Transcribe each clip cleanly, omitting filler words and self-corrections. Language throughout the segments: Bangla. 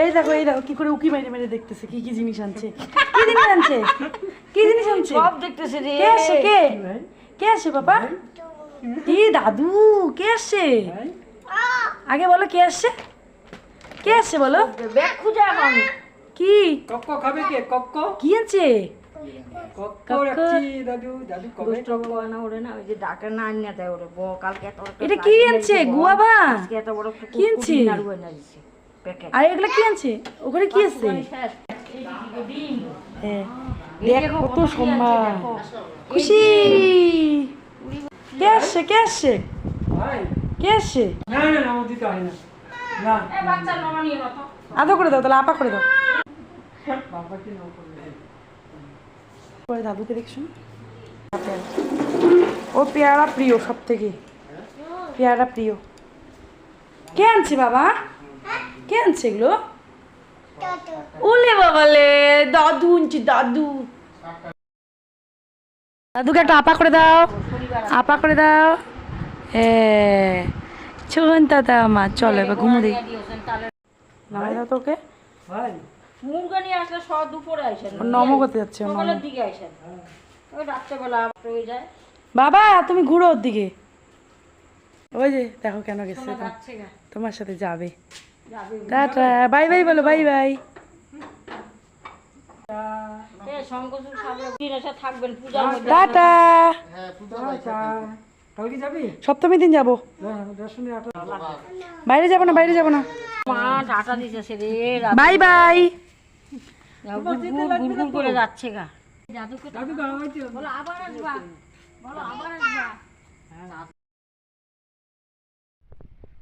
এই দেখো কি করে উকি মেরে মেরে দেখতেছে কি কি জিনিস আনছে। কি জিনিস আনছে? কি জিনিস আনছে? সব দেখতেছে রে। কে আসছে? কে আসছে বাবা? কি দাদু? কে আসছে? আগে বলো কে আসছে? কে আসছে বলো? ব্যাগ খুঁজে এখন। কি কক্ক খাবে কে? কক্ক কি আনছে? কক্ক রাখছি দাদু। দাদু কবে দুষ্ট বয় না ওরে না, ওই যে ডাকে না আনিয়ে দেয় ওরে বউ কালকে এত বড় এটা কি আনছে? গুয়াভা? আজকে এত বড় কি আনছে? নাড়ু এনে দিছে প্যাকেট। আর এগুলা কি আনছে? ওখানে কি আছে? হ্যাঁ দেখ কত সম্মান। খুশি। কে আসছে? কে আসছে? ভাই কে আসছে? না না না ও দিতে হয় না। না এই বাচ্চা মামা নিয়ে বাতো। আদর করে দাও, তাহলে আপা করে দাও। বাবাকে নাও করবে। পরে দাদুকে দেখছো? ও পেয়ারা প্রিয়, সব থেকে পেয়ারা প্রিয়। কে আনছে বাবা? কে আনছে এগুলো? ওলে বাবালে, দাদু আনছে দাদু। দাদুকে একটা আপা করে দাও, আপা করে দাও। হ্যাঁ চোন দাদা আমার, চলো এবার ঘুমো দিই। নামাই দাও তোকে। ভাই মুরগা নিয়ে আসলে সব দুপুরে আইসেন, নমো করতে যাচ্ছে সকালের দিকে আইসেন, ওই রাত্রেবেলা হয়ে যায়। বাবা তুমি ঘুরো ওর দিকে। ওই যে দেখো কেন গেছে, যাচ্ছে গা তোমার সাথে যাবে। যাবে। টাটা, বাই বাই বলো, বাই বাই। শঙ্করচূড় সামনে দিন এসে থাকবেন পূজার মধ্যে। টাটা। কালকে যাবি? সপ্তমী দিন যাবো। দর্শনে বাইরে যাবো না, বাইরে যাবো না। মা টাটা দিতেছে রে। Bye bye. গুড়গুড় করে যাচ্ছে গা। জাদুকে দাদু গাওয়াইতে বলো আবার আসবা, বলো আবার আসবা।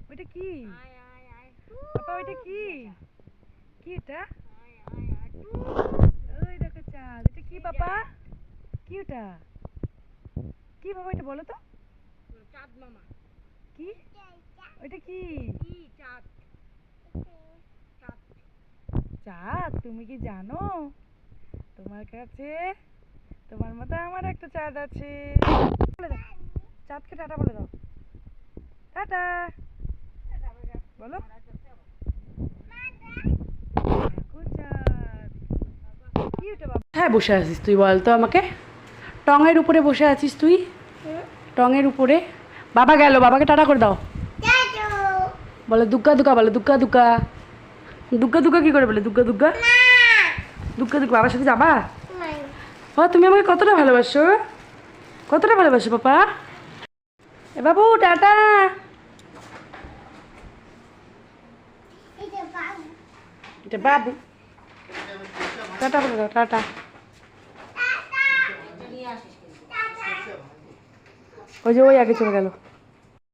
ওইটা কি বাবা? ওইটা কি? কি এটা? ওই দেখো চাঁদ। এটা কি বাবা? কি ওটা? কি বাবা এটা বলো তো? চাঁদ মামা কি ওইটা? কি কি চাঁদ? চাঁদ? তুমি কি জানো তোমার কাছে তোমার মতো আমার একটা চাঁদ আছে? বলে দাও চাঁদকে টাটা বলে দাও। টাটা বলো। হ্যাঁ বসে আছিস তুই, বল তো আমাকে। টঙের উপরে বসে আছিস তুই, টঙের উপরে। বাবা গেল, বাবাকে টাটা করে দাও। বলে দুগ্গা দুগ্গা, বলে দুগ্গা দুগ্গা। দুগ্গা দুগ্গা কি করে বলে? দুগ্গা দুগ্গা, দুগ্গা দুগ্গা। বাবার সাথে যাবা? ও তুমি আমাকে কতটা ভালোবাসো, কতটা ভালোবাসো পাপা? এ বাবু টাটা। এটা বাবু, টাটা বলে দাও, টাটা। ওই যে ওই আগে চলে গেল।